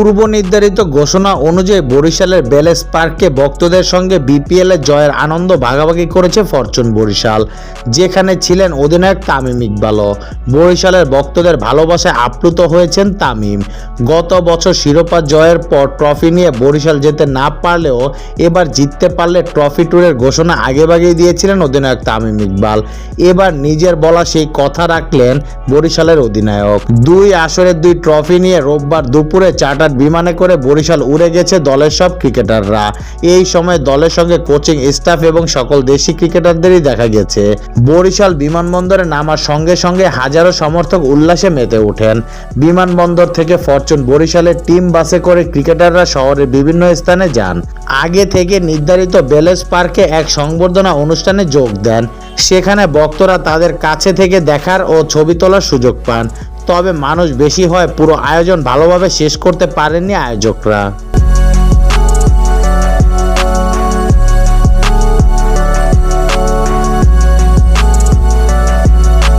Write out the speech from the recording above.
পূর্ব নির্ধারিত ঘোষণা অনুযায়ী বরিশালের ব্যালেন্স পার্কে ভক্তদের সঙ্গে বিপিএল এর জয়ের আনন্দ ভাগাভাগি করেছে ফরচুন বরিশাল, যেখানে ছিলেন অধিনায়ক তামিম ইকবালও। বরিশালের ভক্তদের ভালোবাসায় আপ্লুত হয়েছেন তামিম। গত বছর শিরোপা জয়ের পর ট্রফি নিয়ে বরিশাল যেতে না পারলেও এবার জিততে পারলে ট্রফি ট্যুরের ঘোষণা আগেভাগেই দিয়েছিলেন অধিনায়ক তামিম ইকবাল। এবার নিজের বলা সেই কথা রাখলেন বরিশালের অধিনায়ক। 2 আসরের 2 ট্রফি নিয়ে রোববার দুপুরে চার্টার্ড বিমানে করে বরিশাল উড়ে গেছে দলের সব ক্রিকেটাররা। এই সময় দলের সঙ্গে কোচিং স্টাফ এবং সকল দেশি ক্রিকেটারদেরই দেখা গেছে। বরিশাল বিমানবন্দরে নামার সঙ্গে সঙ্গে হাজারো সমর্থক উল্লাসে মেতে ওঠেন। বিমানবন্দর থেকে ফরচুন বরিশালের টিম বাসে করে ক্রিকেটাররা শহরের বিভিন্ন স্থানে যান। আগে থেকে নির্ধারিত ব্যালেন্স পার্কে এক সংবর্ধনা অনুষ্ঠানে যোগ দেন। সেখানে ভক্তরা তাদের কাছে থেকে দেখার ও ছবি তোলার সুযোগ পান। তবে মানুষ বেশি হয় পুরো আয়োজন ভালোভাবে শেষ করতে পারেননি আয়োজকরা।